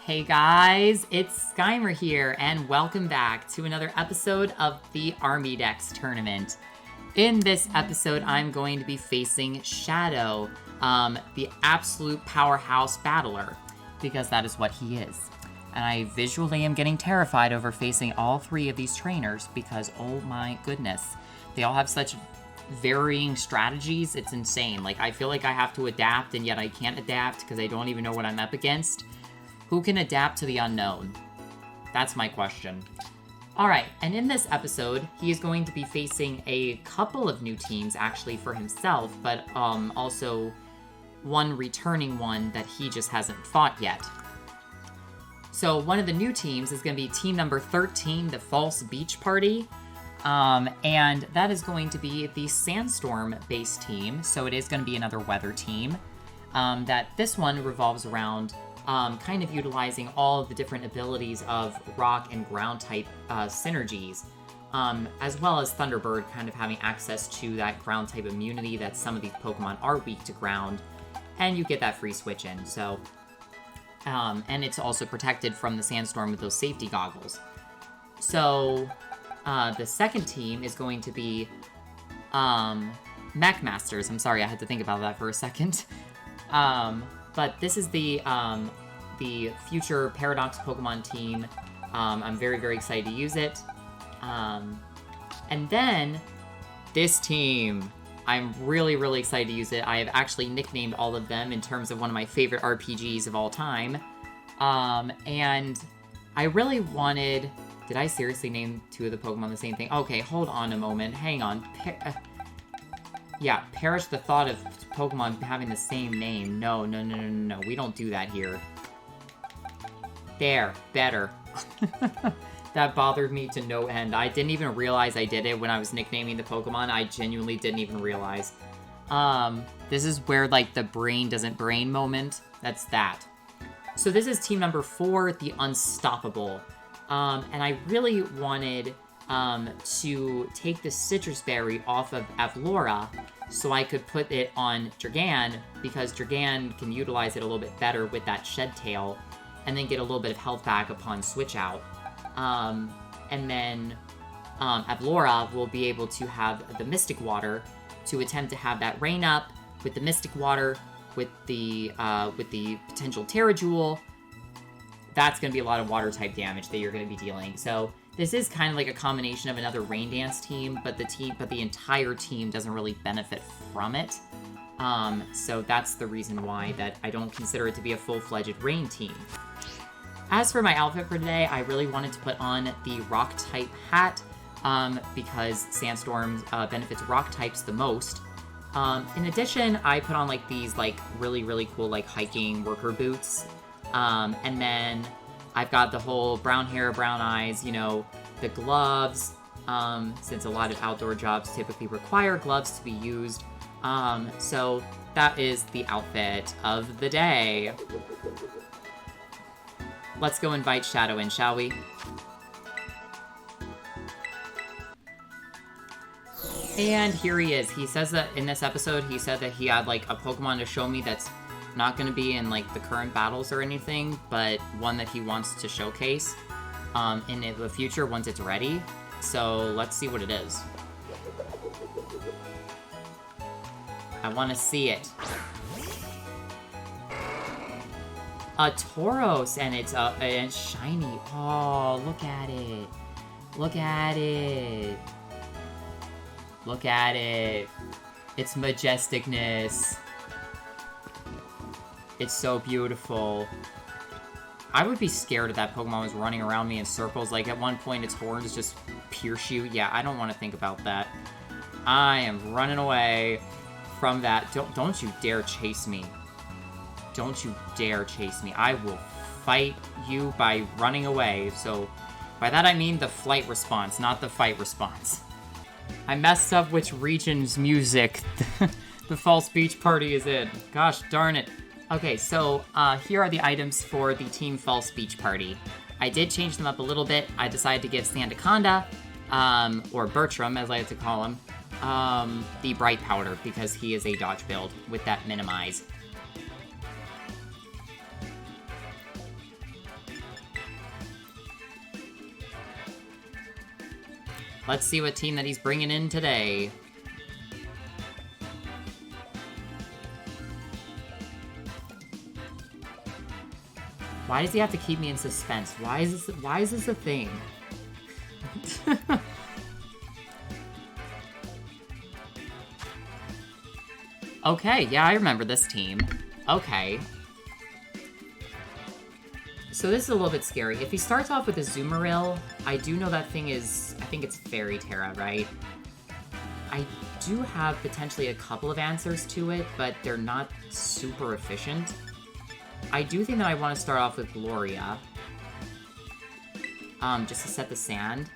Hey guys, it's Skymer here, and welcome back to another episode of the Armidex Tournament. In this episode, I'm going to be facing Shadow, the absolute powerhouse battler, because that is what he is. And I visually am getting terrified over facing all three of these trainers, because oh my goodness, they all have such varying strategies. It's insane. Like, I feel like I have to adapt, and yet I can't adapt because I don't even know what I'm up against. Who can adapt to the unknown? That's my question. Alright, and in this episode, he is going to be facing a couple of new teams, actually, for himself, but also one returning one that he just hasn't fought yet. So one of the new teams is going to be team number 13, the False Beach Party, and that is going to be the Sandstorm-based team, so it is going to be another weather team. That this one revolves around kind of utilizing all of the different abilities of rock and ground type synergies, as well as Thunderbird kind of having access to that ground type immunity that some of these Pokemon are weak to ground, and you get that free switch in. So, and it's also protected from the Sandstorm with those safety goggles. So, the second team is going to be Mech Masters. I'm sorry, I had to think about that for a second. But this is the future Paradox Pokemon team. I'm very, very excited to use it. And then, this team. I'm really, really excited to use it. I have actually nicknamed all of them in terms of one of my favorite RPGs of all time. And I really wanted... Did I seriously name two of the Pokemon the same thing? Okay, hold on a moment. Hang on. Perish the thought of Pokemon having the same name. No. We don't do that here. There. Better. That bothered me to no end. I didn't even realize I did it when I was nicknaming the Pokemon. I genuinely didn't even realize. This is where, like, the brain doesn't brain moment. That's that. So this is team number 4, the Unstoppable. And I really wanted to take the Citrus Berry off of Avlora so I could put it on Dragan, because Dragan can utilize it a little bit better with that Shed Tail, and then get a little bit of health back upon switch out. And then Avlora will be able to have the Mystic Water to attempt to have that Rain Up with the Mystic Water, with the potential Terra-Jewel. That's going to be a lot of water-type damage that you're going to be dealing. So this is kind of like a combination of another Rain Dance team, but the entire team doesn't really benefit from it. So that's the reason why that I don't consider it to be a full-fledged Rain team. As for my outfit for today, I really wanted to put on the Rock-type hat, because Sandstorm benefits Rock types the most. In addition, I put on like these like really, really cool like hiking worker boots. And then I've got the whole brown hair, brown eyes, you know, the gloves, since a lot of outdoor jobs typically require gloves to be used. So that is the outfit of the day. Let's go invite Shadow in, shall we? And here he is. He says that in this episode, he said that he had like a Pokemon to show me that's not going to be in like the current battles or anything, but one that he wants to showcase in the future once it's ready. So let's see what it is. I want to see it. A Tauros, and it's shiny. Oh, look at it. Look at it. Look at it. Its majesticness. It's so beautiful. I would be scared if that Pokemon was running around me in circles. Like, at one point, its horns just pierce you. Yeah, I don't want to think about that. I am running away from that. Don't you dare chase me. Don't you dare chase me. I will fight you by running away. So, by that I mean the flight response, not the fight response. I messed up which region's music the False Beach Party is in. Gosh darn it. Okay, so here are the items for the Team False Beach Party. I did change them up a little bit. I decided to give Sandaconda, or Bertram as I like to call him, the Bright Powder, because he is a dodge build with that minimize. Let's see what team that he's bringing in today. Why does he have to keep me in suspense? Why is this a thing? Okay, yeah, I remember this team. Okay. So this is a little bit scary. If he starts off with a Azumarill, I do know that thing is... I think it's Fairy Terra, right? I do have potentially a couple of answers to it, but they're not super efficient. I do think that I want to start off with Gloria. Just to set the sand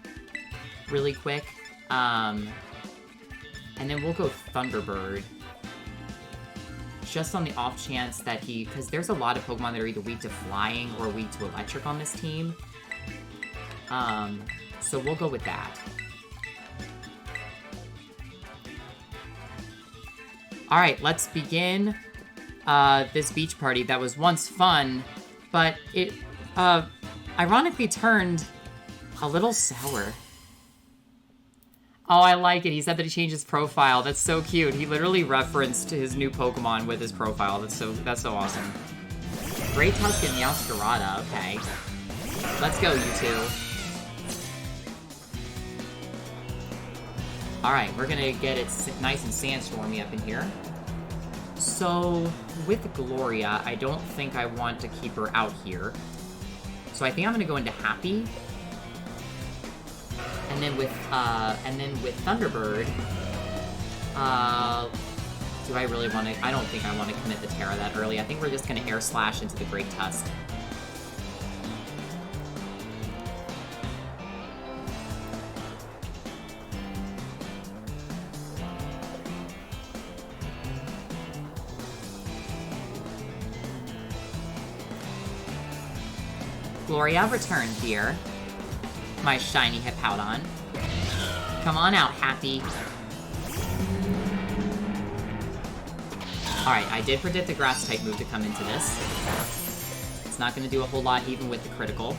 really quick. And then we'll go Thunderbird. Just on the off chance that he... Because there's a lot of Pokemon that are either weak to flying or weak to electric on this team. So we'll go with that. Alright, let's begin this beach party that was once fun, but it ironically turned a little sour. Oh, I like it. He said that he changed his profile. That's so cute. He literally referenced his new Pokemon with his profile. That's so awesome. Great Tusk and Meowscarada. Okay. Let's go, you two. Alright, we're gonna get it nice and sandstormy up in here. So, with Gloria, I don't think I want to keep her out here. So I think I'm gonna go into Happy. And then with Thunderbird, do I really want to... I don't think I want to commit the Terra that early. I think we're just going to Air Slash into the Great Tusk. Gloria, return, dear. My shiny Hippowdon. Come on out, Happy. Alright, I did predict the Grass-type move to come into this. It's not going to do a whole lot even with the critical.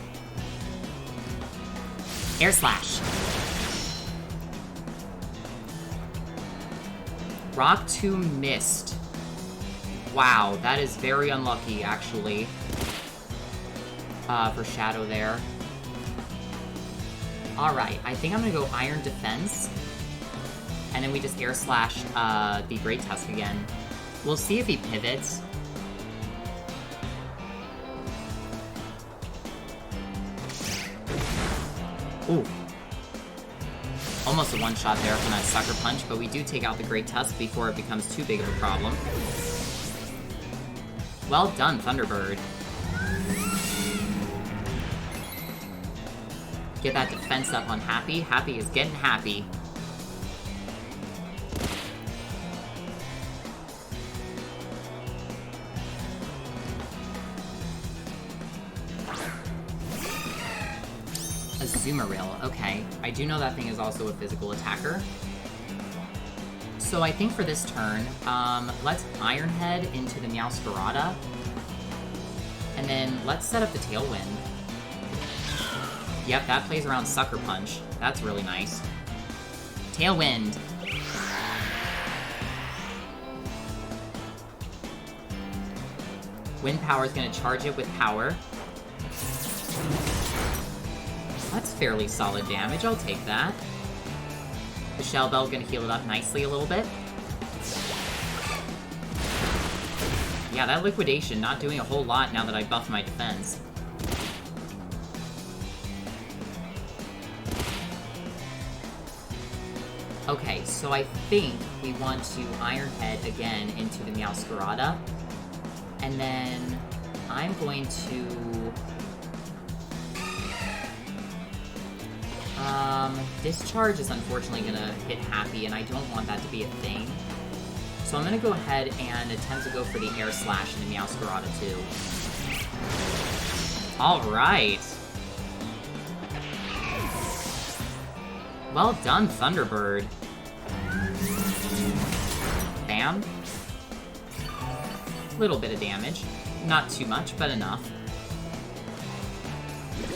Air Slash. Rock 2 missed. Wow, that is very unlucky, actually. For Shadow there. Alright, I think I'm gonna go Iron Defense. And then we just Air Slash the Great Tusk again. We'll see if he pivots. Ooh. Almost a one-shot there from that Sucker Punch, but we do take out the Great Tusk before it becomes too big of a problem. Well done, Thunderbird. Get that defense up on Happy. Happy is getting happy. Azumarill, okay. I do know that thing is also a physical attacker. So I think for this turn, let's Iron Head into the Meowscarada. And then let's set up the Tailwind. Yep, that plays around Sucker Punch. That's really nice. Tailwind. Wind Power is going to charge it with Power. That's fairly solid damage. I'll take that. The Shell Bell is going to heal it up nicely a little bit. Yeah, that Liquidation not doing a whole lot now that I buffed my defense. Okay, so I think we want to Iron Head again into the Meowscarada. And then I'm going to... Discharge is unfortunately going to hit Happy, and I don't want that to be a thing. So I'm going to go ahead and attempt to go for the Air Slash in the Meowscarada too. Alright! Well done, Thunderbird. Bam. Little bit of damage. Not too much, but enough.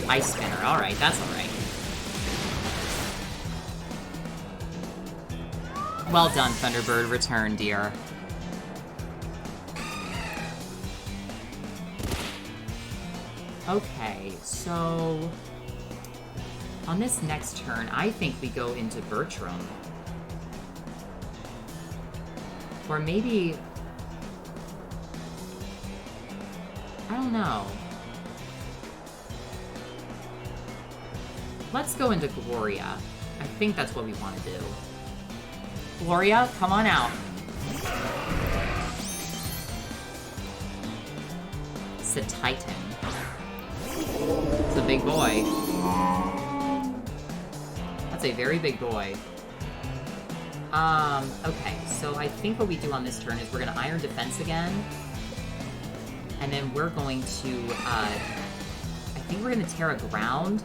Ice Spinner. Alright, that's alright. Well done, Thunderbird. Return, dear. Okay, so... on this next turn, I think we go into Bertram. Or maybe... I don't know. Let's go into Gloria. I think that's what we want to do. Gloria, come on out. It's a Titan. It's a big boy. That's a very big boy. Okay, so I think what we do on this turn is we're gonna Iron Defense again. And then we're going to, I think we're gonna Terra Ground.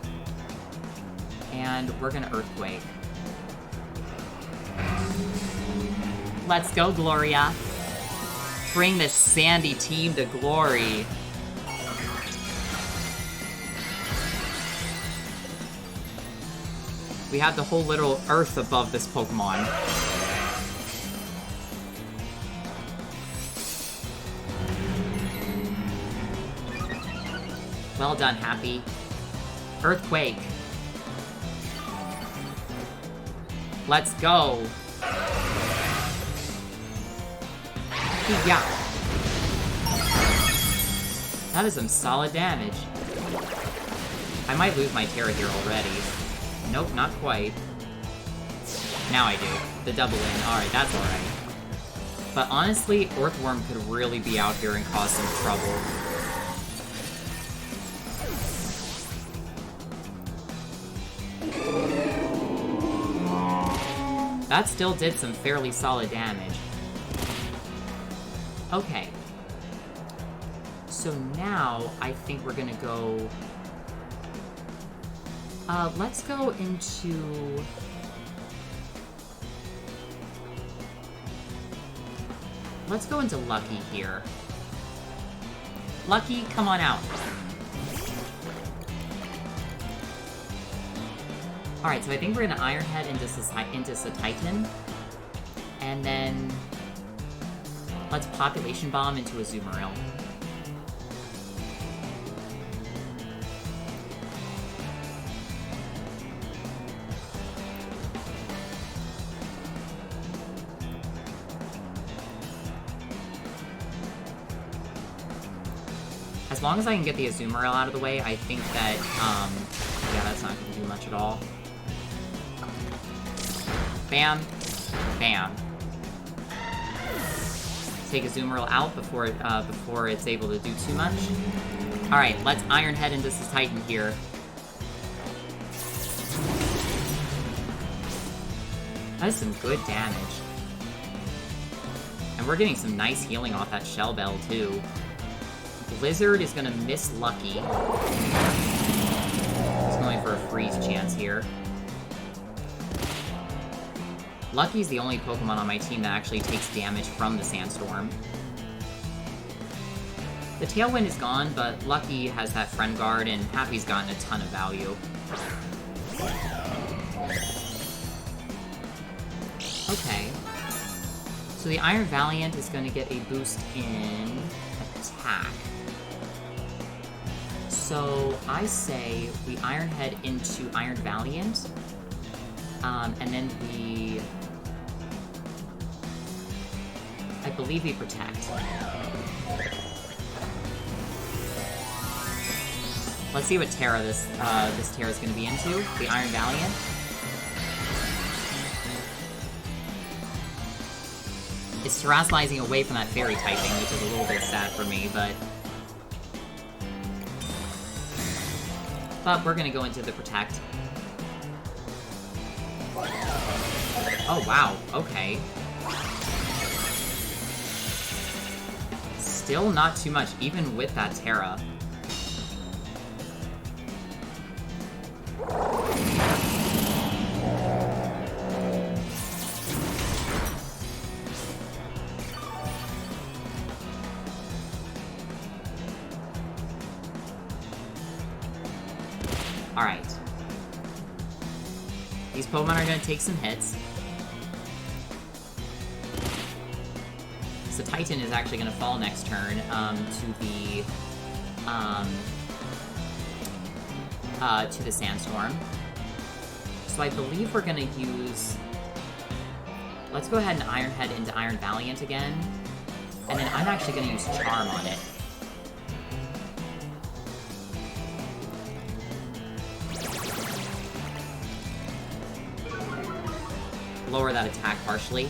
And we're gonna Earthquake. Let's go, Gloria. Bring this sandy team to glory. We have the whole little earth above this Pokemon. Well done, Happy. Earthquake. Let's go. Yeah. That is some solid damage. I might lose my Terra here already. Nope, not quite. Now I do. The double in. Alright, that's alright. But honestly, Earthworm could really be out here and cause some trouble. That still did some fairly solid damage. Okay. So now, I think we're gonna go... let's go into... Let's go into Lucky here. Lucky, come on out. Alright, so I think we're gonna Iron Head into Titan. And then... let's Population Bomb into a Azumarill. As long as I can get the Azumarill out of the way, I think that, yeah, that's not gonna do much at all. Bam. Bam. Take Azumarill out before it's able to do too much. Alright, let's Iron Head into this Titan here. That is some good damage. And we're getting some nice healing off that Shell Bell, too. Blizzard is gonna miss Lucky. He's going for a freeze chance here. Lucky's the only Pokemon on my team that actually takes damage from the Sandstorm. The Tailwind is gone, but Lucky has that Friend Guard, and Happy's gotten a ton of value. Okay. So the Iron Valiant is going to get a boost in attack. So I say we Iron Head into Iron Valiant, and then we... I believe we Protect. Let's see what Terra this Terra is going to be into. The Iron Valiant. It's terrestrializing away from that Fairy typing, which is a little bit sad for me, but we're going to go into the Protect. Oh, wow. Okay. Still not too much, even with that Terra. Alright. These Pokemon are going to take some hits. the Titan is actually going to fall next turn to the Sandstorm. So I believe we're going to use... Let's go ahead and Iron Head into Iron Valiant again. And then I'm actually going to use Charm on it. Lower that attack partially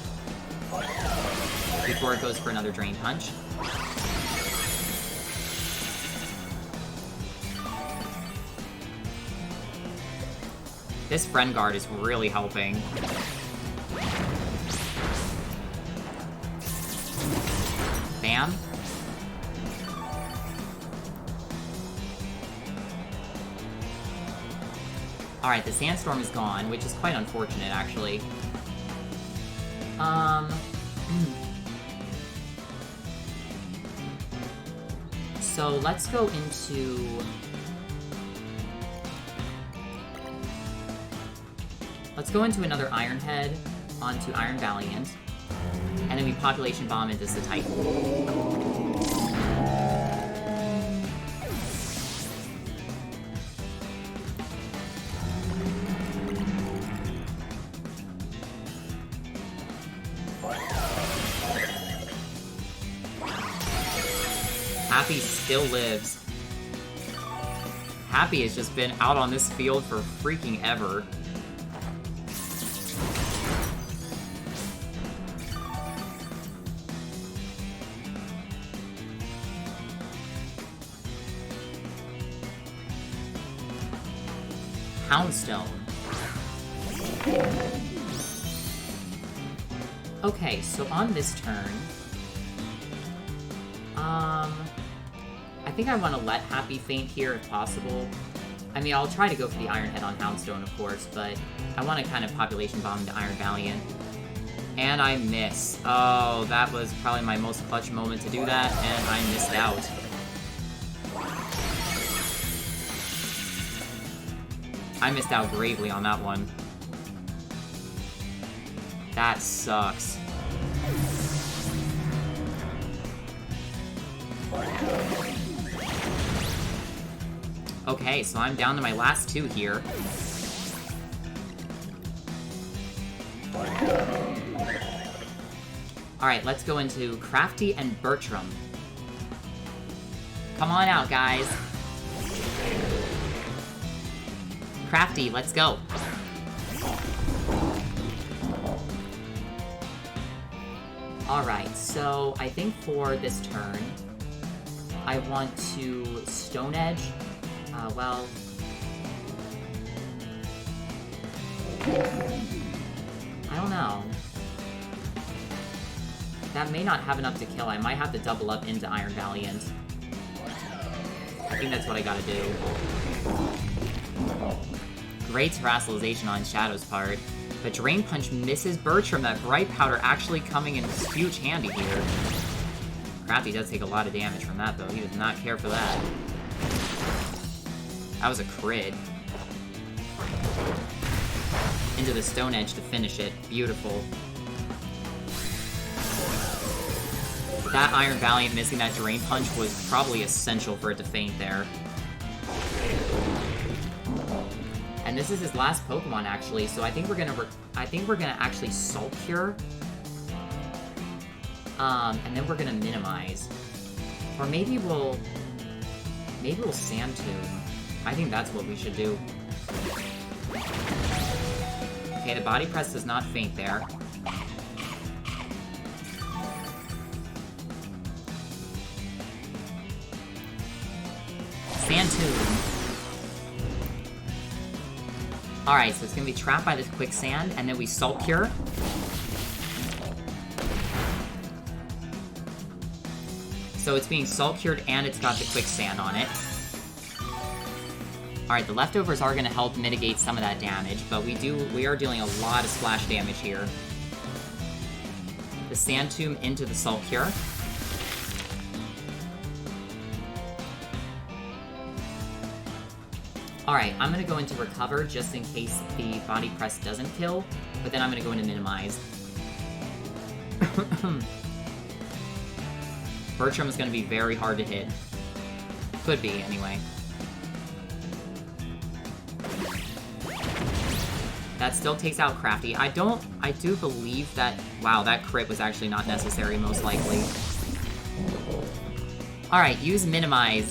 before it goes for another Drain Punch. This Friend Guard is really helping. Bam. Alright, the Sandstorm is gone, which is quite unfortunate, actually. So let's go into... Let's go into another Iron Head onto Iron Valiant, and then we Population Bomb into the Titan. Happy still lives. Happy has just been out on this field for freaking ever. Houndstone. Okay, so on this turn, I think I want to let Happy faint here if possible. I mean, I'll try to go for the Iron Head on Houndstone, of course, but I want to kind of Population Bomb into Iron Valiant. And I miss. Oh, that was probably my most clutch moment to do that, and I missed out. I missed out gravely on that one. That sucks. Okay, so I'm down to my last two here. Alright, let's go into Crafty and Bertram. Come on out, guys. Crafty, let's go. Alright, so I think for this turn, I want to Stone Edge. Well... I don't know. That may not have enough to kill. I might have to double up into Iron Valiant. I think that's what I gotta do. Great terrestrialization on Shadow's part, but Drain Punch misses Bertram. That Bright Powder actually coming in huge handy here. Crafty does take a lot of damage from that, though. He does not care for that. That was a crit. Into the Stone Edge to finish it. Beautiful. That Iron Valiant missing that Drain Punch was probably essential for it to faint there. And this is his last Pokemon, actually, so I think we're gonna actually Salt Cure. And then we're gonna Minimize. Or maybe we'll Sand Tomb. I think that's what we should do. Okay, the Body Press does not faint there. Sand Tomb. Alright, so it's gonna be trapped by this Quicksand, and then we Salt Cure. So it's being Salt Cured, and it's got the Quicksand on it. Alright, the leftovers are gonna help mitigate some of that damage, but we are dealing a lot of splash damage here. The Sand Tomb into the Salt Cure. Alright, I'm gonna go into Recover just in case the Body Press doesn't kill, but then I'm gonna go into Minimize. Bertram is going to be very hard to hit. Could be, anyway. That still takes out Crafty. I do believe that... Wow, that crit was actually not necessary, most likely. Alright, use Minimize.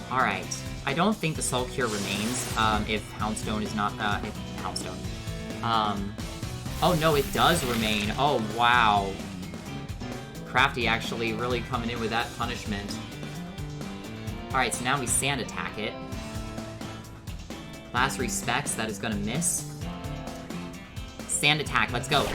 Alright. I don't think the Soul Cure remains, if Houndstone is not... if Houndstone. Oh, no, it does remain. Oh, wow. Crafty actually really coming in with that punishment. Alright, so now we Sand Attack it. Last Respects, that is gonna miss. Sand Attack, let's go.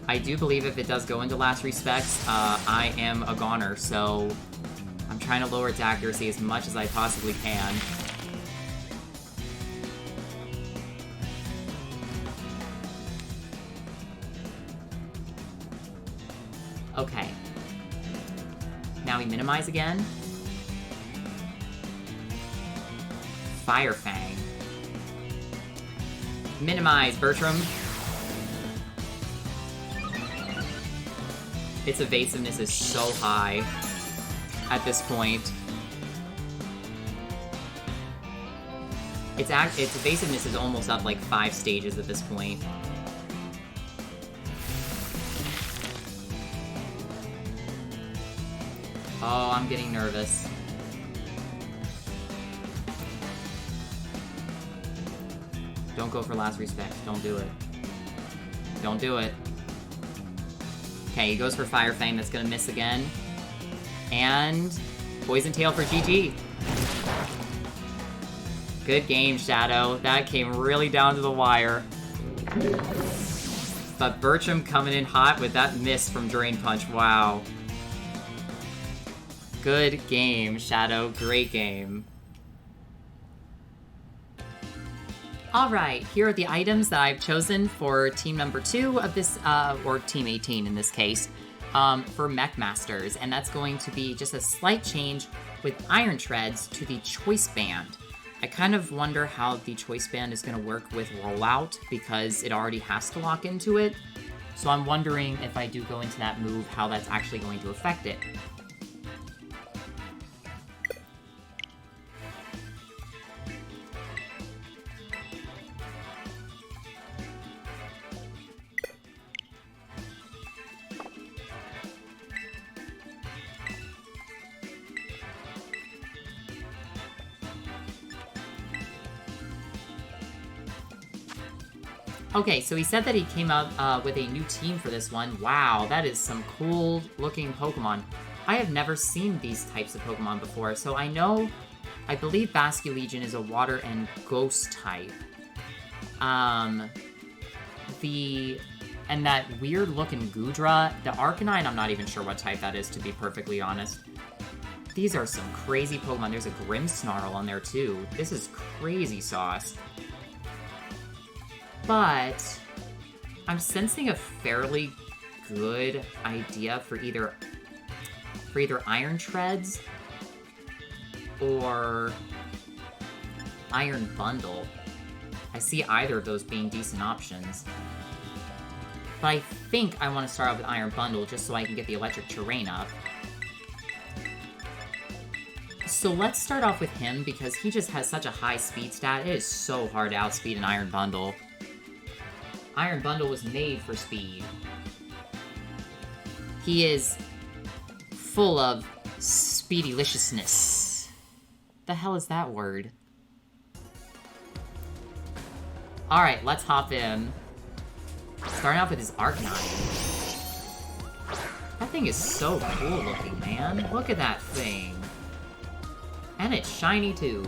I do believe if it does go into Last Respects, I am a goner, so I'm trying to lower its accuracy as much as I possibly can. Okay. Now we minimize again. Fire Fang. Minimize, Bertram. Its evasiveness is so high at this point. Its evasiveness is almost up like 5 stages at this point. Oh, I'm getting nervous. Don't go for Last Respect. Don't do it. Don't do it. Okay, he goes for Fire Fang. That's gonna miss again. And Poison Tail for GG. Good game, Shadow. That came really down to the wire. But Bertram coming in hot with that miss from Drain Punch. Wow. Good game, Shadow. Great game. Alright, here are the items that I've chosen for team number 2 of this, or team 18 in this case, for Mech Masters. And that's going to be just a slight change with Iron Treads to the Choice Band. I kind of wonder how the Choice Band is going to work with Rollout, because it already has to lock into it. So I'm wondering if I do go into that move, how that's actually going to affect it. Okay, so he said that he came out with a new team for this one. Wow, that is some cool looking Pokemon. I have never seen these types of Pokemon before, so I believe Basculegion is a water and ghost type. And that weird looking Goodra, the Arcanine, I'm not even sure what type that is, to be perfectly honest. These are some crazy Pokemon. There's a Grimmsnarl on there too. This is crazy sauce. But I'm sensing a fairly good idea for either Iron Treads or Iron Bundle. I see either of those being decent options. But I think I want to start out with Iron Bundle just so I can get the Electric Terrain up. So let's start off with him because he just has such a high speed stat. It is so hard to outspeed an Iron Bundle. Iron Bundle was made for speed. He is full of speedyliciousness. The hell is that word? Alright, let's hop in. Starting off with his Arcanine. That thing is so cool looking, man. Look at that thing. And it's shiny too.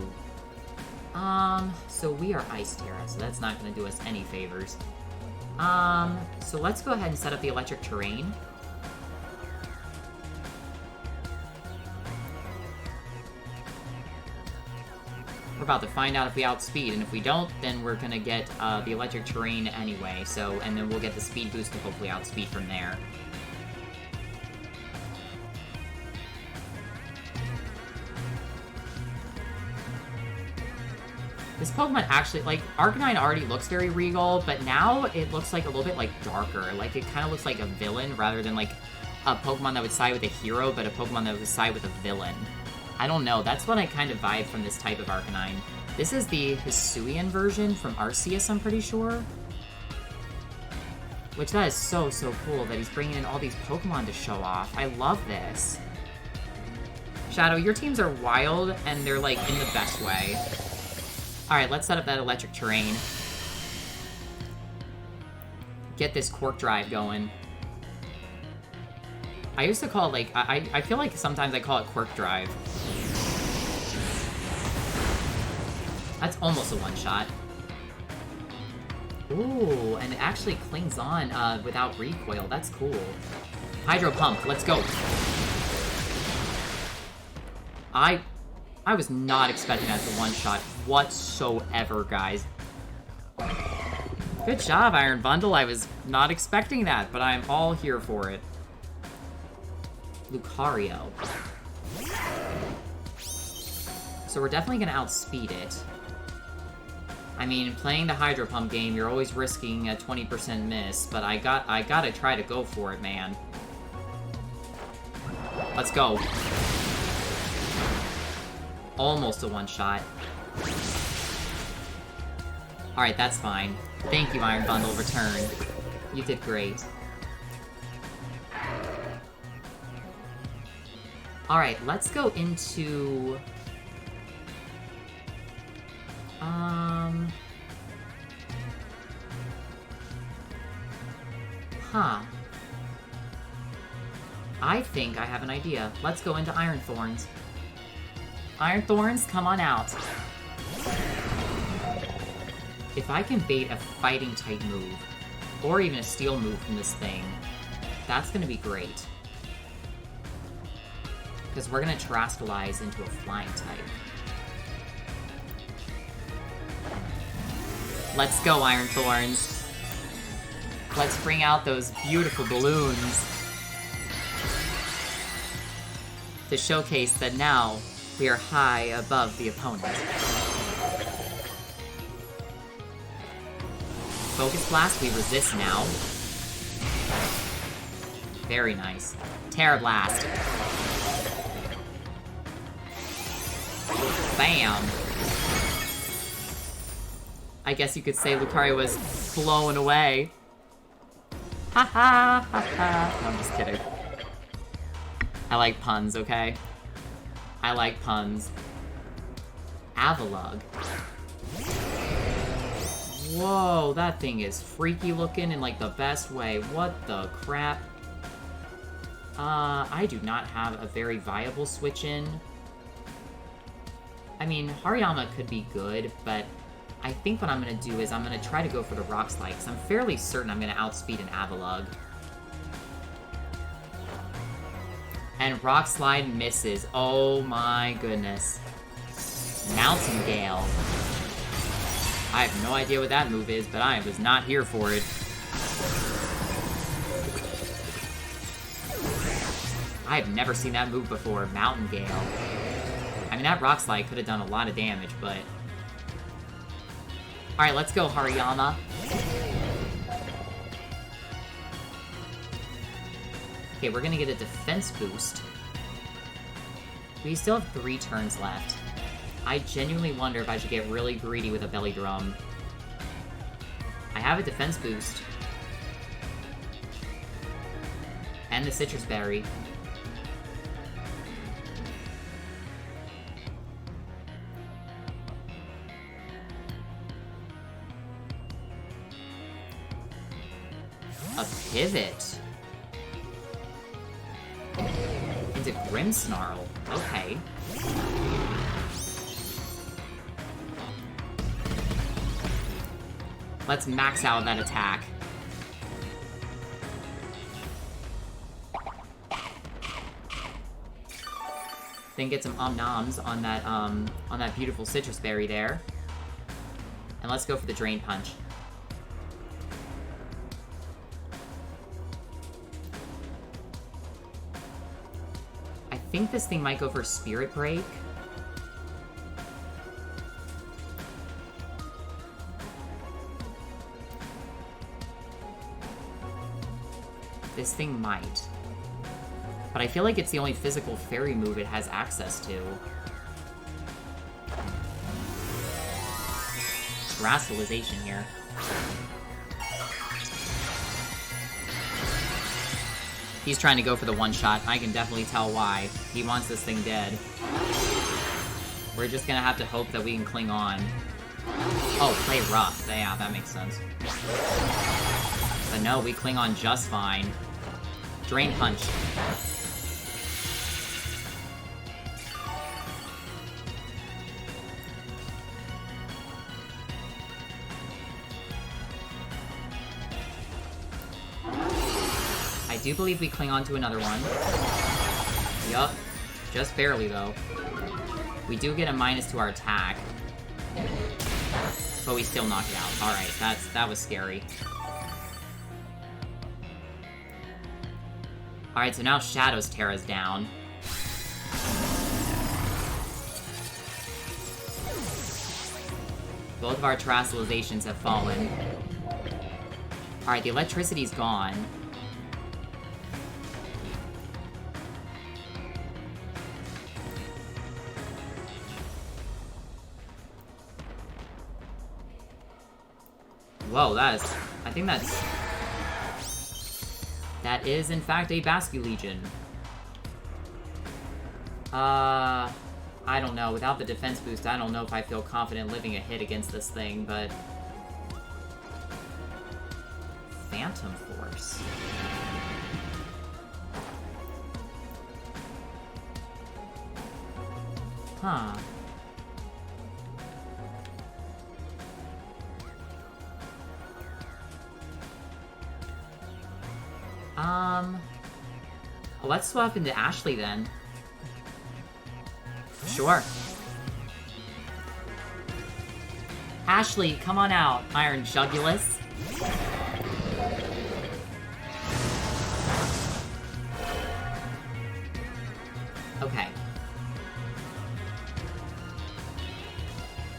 So we are Ice Terra, so that's not gonna do us any favors. So let's go ahead and set up the Electric Terrain. We're about to find out if we outspeed, and if we don't, then we're gonna get the electric terrain anyway, so, and then we'll get the speed boost to hopefully outspeed from there. This Pokemon actually, like, Arcanine already looks very regal, but now it looks like a little bit, like, darker. Like, it kind of looks like a villain rather than, like, a Pokemon that would side with a hero, but a Pokemon that would side with a villain. I don't know. That's what I kind of vibe from this type of Arcanine. This is the Hisuian version from Arceus, I'm pretty sure. Which, that is so, so cool that he's bringing in all these Pokemon to show off. I love this. Shadow, your teams are wild, and they're, like, in the best way. Alright, let's set up that electric terrain. Get this Quark Drive going. I used to call it, like, I feel like sometimes I call it Quirk Drive. That's almost a one-shot. Ooh, and it actually clings on without recoil. That's cool. Hydro Pump, let's go. I was not expecting that to one-shot whatsoever, guys. Good job, Iron Bundle. I was not expecting that, but I'm all here for it. Lucario. So we're definitely going to outspeed it. I mean, playing the Hydro Pump game, you're always risking a 20% miss, but I gotta try to go for it, man. Let's go. Almost a one-shot. Alright, that's fine. Thank you, Iron Bundle. Return. You did great. Alright, let's go into... Huh. I think I have an idea. Let's go into Iron Thorns. Iron Thorns, come on out. If I can bait a fighting-type move, or even a steel move from this thing, that's gonna be great. Because we're gonna Terastallize into a flying type. Let's go, Iron Thorns. Let's bring out those beautiful balloons to showcase that now we are high above the opponent. Focus Blast, we resist now. Very nice. Terra Blast. Bam! I guess you could say Lucario was blown away. Ha ha ha ha. No, I'm just kidding. I like puns, okay? I like puns. Avalugg. Whoa, that thing is freaky looking in, like, the best way. What the crap? I do not have a very viable switch-in. I mean, Hariyama could be good, but I think what I'm gonna do is I'm gonna try to go for the Rock Slide, because I'm fairly certain I'm gonna outspeed an Avalugg. And Rock Slide misses. Oh my goodness. Mountain Gale. I have no idea what that move is, but I was not here for it. I have never seen that move before, Mountain Gale. I mean, that Rock Slide could have done a lot of damage, but... Alright, let's go, Hariyama. Okay, we're gonna get a defense boost. We still have 3 turns left. I genuinely wonder if I should get really greedy with a Belly Drum. I have a defense boost. And the Citrus Berry. A pivot. Into Grimmsnarl. Okay. Let's max out that attack. Then get some Om-Noms on that beautiful citrus berry there. And let's go for the Drain Punch. I think this thing might go for Spirit Break. This thing might. But I feel like it's the only physical fairy move it has access to. Terastallization here. He's trying to go for the one-shot. I can definitely tell why. He wants this thing dead. We're just gonna have to hope that we can cling on. Oh, play rough. Yeah, that makes sense. But no, we cling on just fine. Drain Punch. I do believe we cling on to another one. Yup. Just barely, though. We do get a minus to our attack. But we still knock it out. Alright, that was scary. Alright, so now Shadow's Terra's down. Both of our Terastallizations have fallen. Alright, the electricity's gone. Whoa, I think that is, in fact, a Basculegion. I don't know. Without the defense boost, I don't know if I feel confident living a hit against this thing, but... Phantom Force. Huh. Let's swap into Ashley then. Sure. Ashley, come on out, Iron Jugulus. Okay.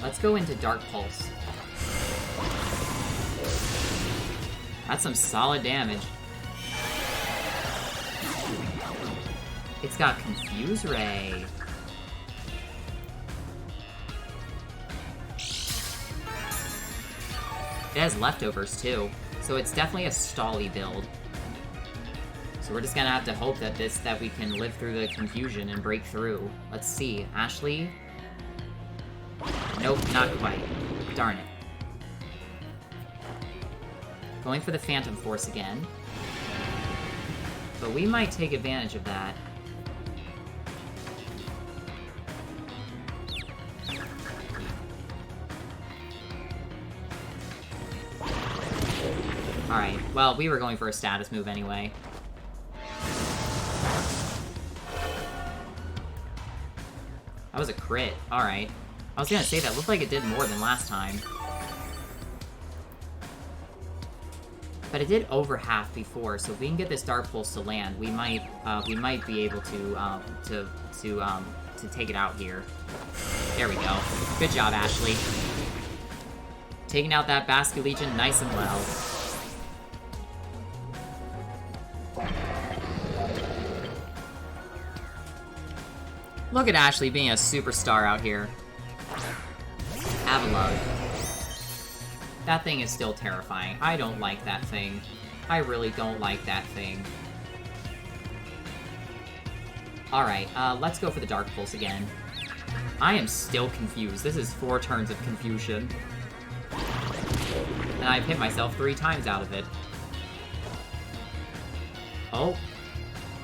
Let's go into Dark Pulse. That's some solid damage. It's got Confuse Ray. It has leftovers too, so it's definitely a stally build. So we're just gonna have to hope that we can live through the confusion and break through. Let's see, Ashley. Nope, not quite. Darn it. Going for the Phantom Force again. But we might take advantage of that. Alright, well, we were going for a status move anyway. That was a crit. Alright. I was gonna say, that looked like it did more than last time. But it did over half before, so if we can get this Dark Pulse to land, we might be able to take it out here. There we go. Good job, Ashley. Taking out that Basculegion nice and well. Look at Ashley being a superstar out here. Avalugg. That thing is still terrifying. I don't like that thing. I really don't like that thing. Alright, let's go for the Dark Pulse again. I am still confused. This is 4 turns of confusion. And I've hit myself 3 times out of it. Oh.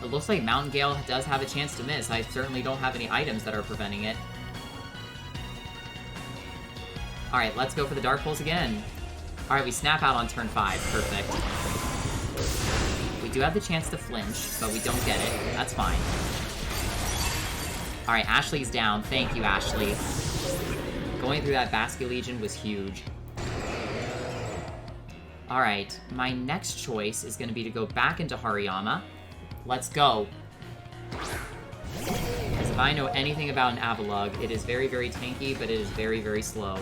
It looks like Mountain Gale does have a chance to miss. I certainly don't have any items that are preventing it. Alright, let's go for the Dark Pulse again. Alright, we snap out on turn 5. Perfect. We do have the chance to flinch, but we don't get it. That's fine. Alright, Ashley's down. Thank you, Ashley. Going through that Basket Legion was huge. Alright, my next choice is going to be to go back into Hariyama. Let's go. Because if I know anything about an Avalugg, it is very, very tanky, but it is very, very slow.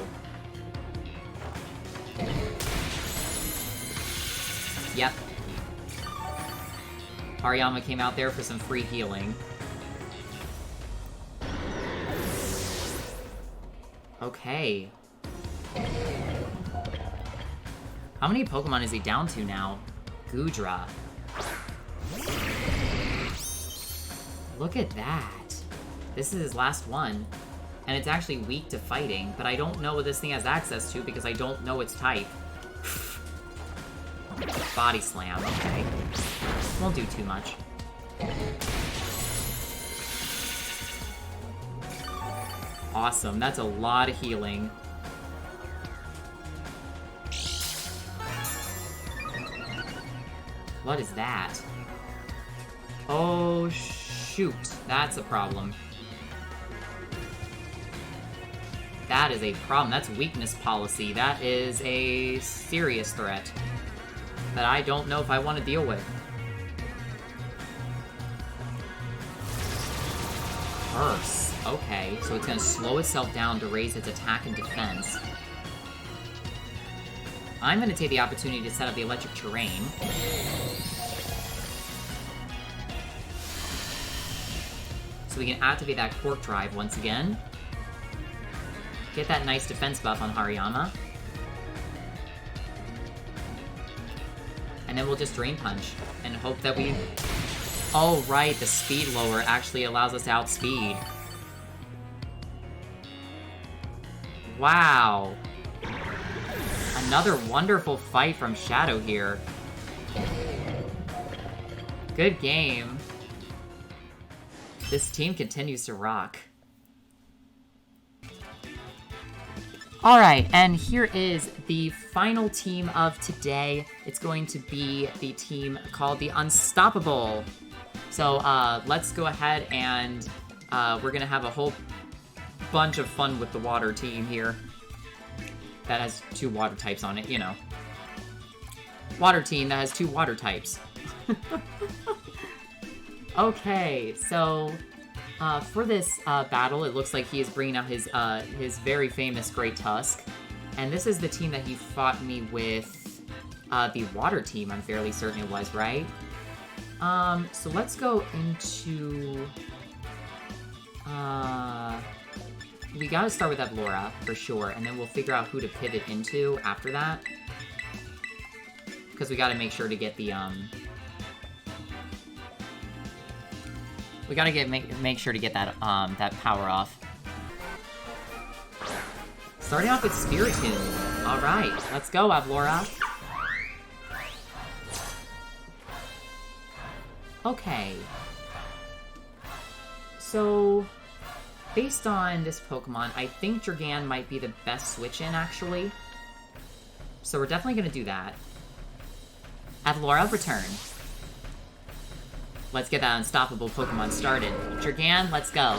Yep. Hariyama came out there for some free healing. Okay. How many Pokemon is he down to now? Goodra. Look at that. This is his last one. And it's actually weak to fighting, but I don't know what this thing has access to because I don't know its type. Body Slam, okay. Won't do too much. Awesome, that's a lot of healing. What is that? Oh, shoot. That's a problem. That is a problem. That's weakness policy. That is a serious threat that I don't know if I want to deal with. Curse. Okay, so it's going to slow itself down to raise its attack and defense. I'm going to take the opportunity to set up the electric terrain. So we can activate that Quark Drive once again. Get that nice defense buff on Hariyama. And then we'll just Drain Punch and hope that we... Oh, right, the speed lower actually allows us to outspeed. Wow. Another wonderful fight from Shadow here. Good game. This team continues to rock. Alright, and here is the final team of today. It's going to be the team called the Unstoppable. So, let's go ahead and we're gonna have a whole bunch of fun with the water team here. That has 2 water types on it, you know. Water team that has 2 water types. Okay, so for this battle, it looks like he is bringing out his very famous Great Tusk. And this is the team that he fought me with, the water team, I'm fairly certain it was, right? So let's go into... we gotta start with Evlora, for sure, and then we'll figure out who to pivot into after that. Because we gotta make sure to get the, we gotta make sure to get that, that power off. Starting off with Spiritomb. Alright, let's go, Evlora. Okay. So, based on this Pokemon, I think Jergan might be the best switch-in, actually. So we're definitely gonna do that. Evlora, return. Let's get that unstoppable Pokemon started. Jergan, let's go.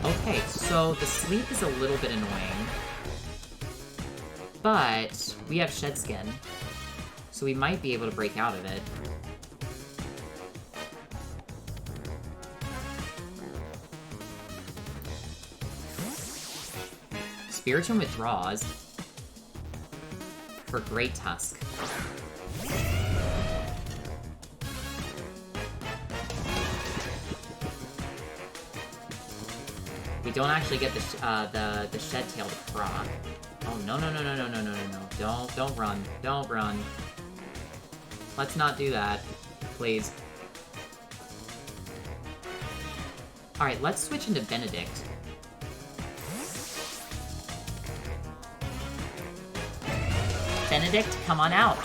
Okay, so the sleep is a little bit annoying. But we have Shed Skin, so we might be able to break out of it. Spiritomb withdraws for Great Tusk. We don't actually get the Shed Tail to proc. Oh, no. Don't run. Don't run. Let's not do that. Please. Alright, let's switch into Benedict. Benedict, come on out.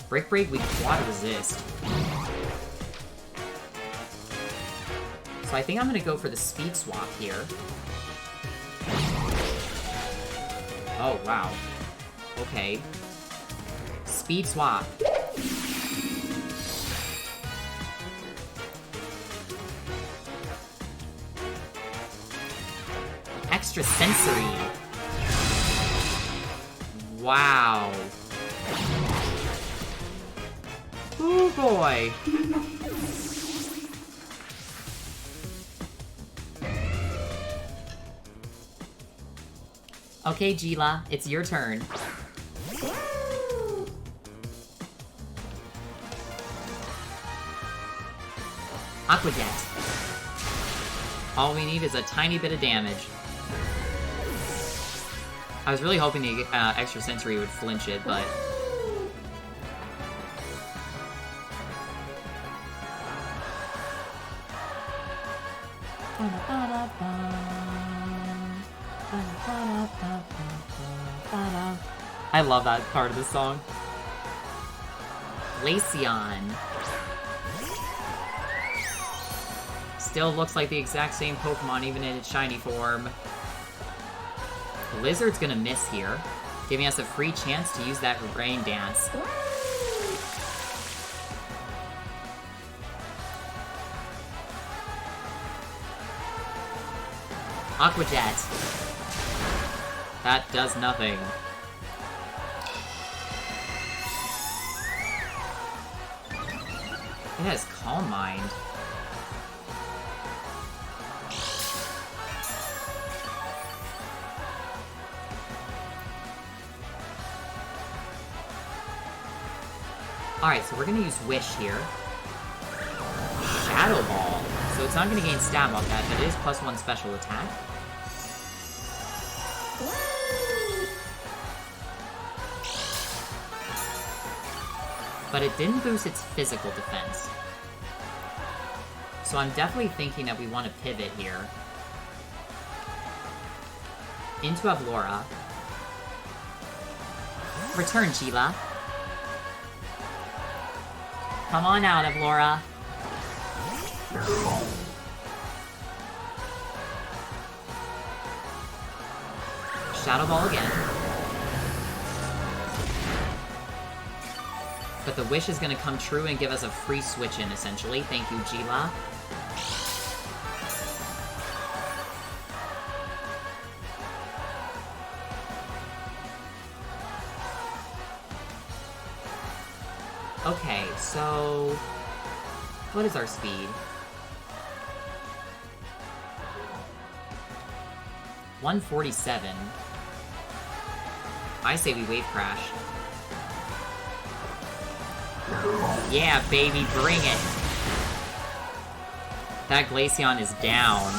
Brick Break, we can Water Resist. So I think I'm gonna go for the Speed Swap here. Oh, wow. Okay. speed swap. Extra sensory. Wow. Oh boy. Okay, Gila, it's your turn. Aqua Jet. All we need is a tiny bit of damage. I was really hoping the extra sensory would flinch it, but... I love that part of the song. Glaceon. Still looks like the exact same Pokemon, even in its shiny form. Blizzard's gonna miss here, giving us a free chance to use that Rain Dance. Aqua Jet. That does nothing. It has Calm Mind. Alright, so we're gonna use Wish here. Shadow Ball. So it's not gonna gain stab off that, but it is +1 special attack. But it didn't boost its physical defense. So I'm definitely thinking that we want to pivot here. Into Avlora. Return, Gila. Come on out, Avlora. Shadow Ball again. But the Wish is gonna come true and give us a free switch in, essentially. Thank you, Gila. Okay, so... what is our speed? 147. I say we Wave Crash. Yeah, baby, bring it! That Glaceon is down.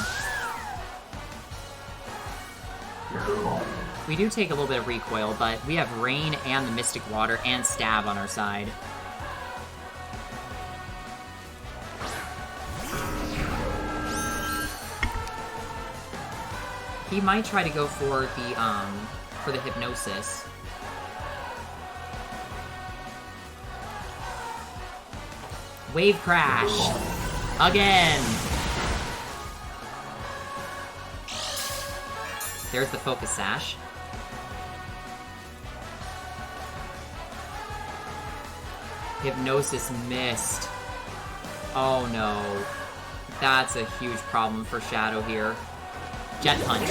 We do take a little bit of recoil, but we have Rain and the Mystic Water and Stab on our side. He might try to go for the Hypnosis. Wave Crash! Again! There's the Focus Sash. Hypnosis missed. Oh no. That's a huge problem for Shadow here. Jet Punch.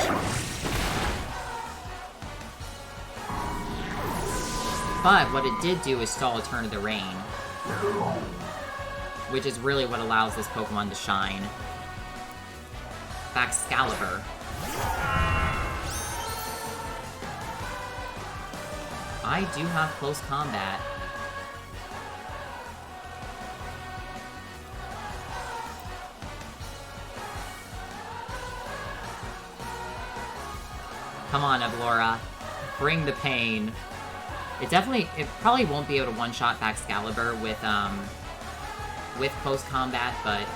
But what it did do is stall a turn of the Rain. Which is really what allows this Pokemon to shine. Excalibur. I do have close combat. Come on, Avlora. Bring the pain. It probably won't be able to one-shot Excalibur with close combat, but...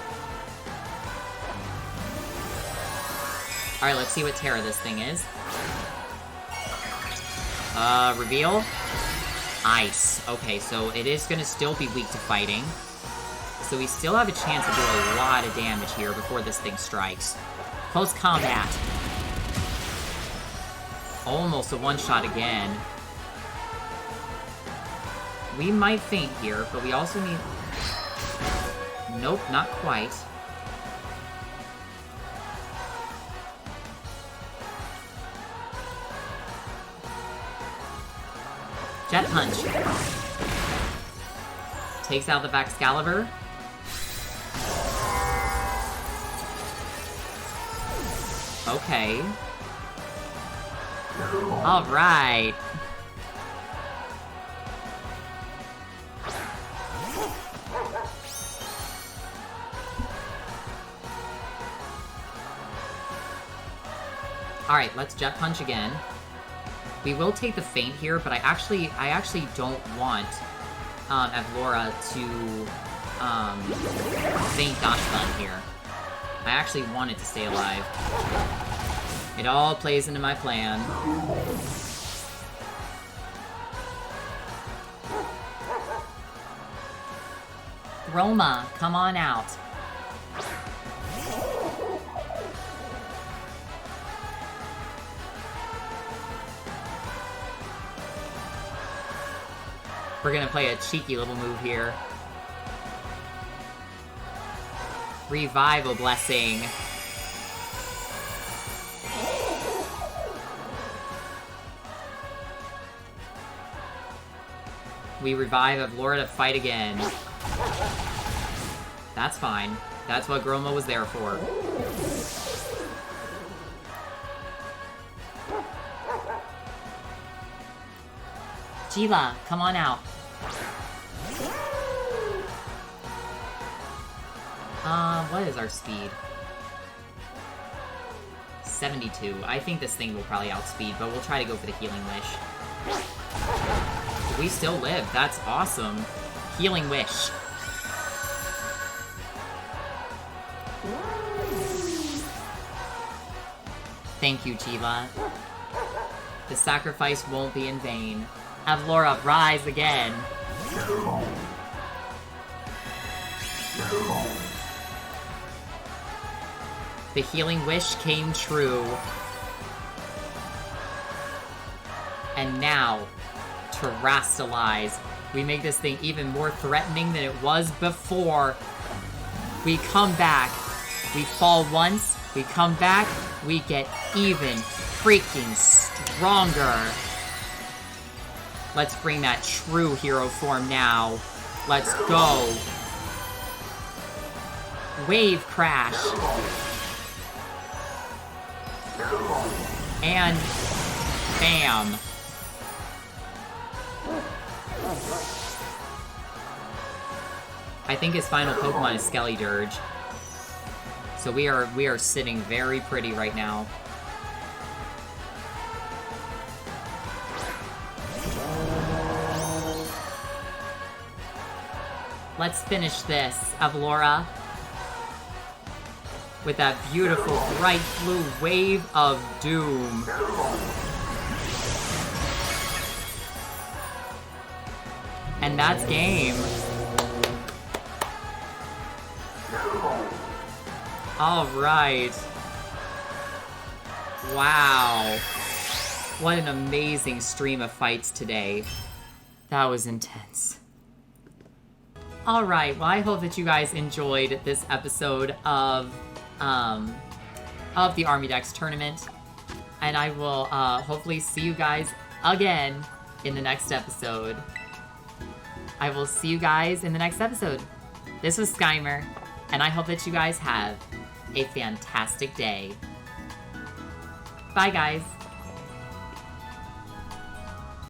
Alright, let's see what Terra this thing is. Reveal? Ice. Okay, so it is gonna still be weak to fighting. So we still have a chance to do a lot of damage here before this thing strikes. Close combat. Almost a one-shot again. We might faint here, but we also need... Nope, not quite. Jet Punch. Takes out the Excalibur. Okay. Alright. Alright, let's Jet Punch again. We will take the feint here, but I actually don't want Avlora to feint Dash Bun here. I actually want it to stay alive. It all plays into my plan. Roma, come on out. We're gonna play a cheeky little move here. Revival Blessing. We revive Avlora to fight again. That's fine. That's what Groma was there for. Gila, come on out. What is our speed? 72. I think this thing will probably outspeed, but we'll try to go for the Healing Wish. We still live. That's awesome. Healing Wish. Thank you, Gila. The sacrifice won't be in vain. Avlora, rise again. The Healing Wish came true. And now, Terrastalize. We make this thing even more threatening than it was before. We come back. We fall once. We come back. We get even freaking stronger. Let's bring that true hero form now. Let's go. Wave Crash. And bam. I think his final Pokemon is Skellydirge. So we are sitting very pretty right now. Let's finish this, Avlora. With that beautiful bright blue wave of doom. And that's game. Alright. Wow. What an amazing stream of fights today. That was intense. Alright, well I hope that you guys enjoyed this episode of the Armidex Tournament. And I will hopefully see you guys again in the next episode. I will see you guys in the next episode. This was Skymer, and I hope that you guys have a fantastic day. Bye, guys.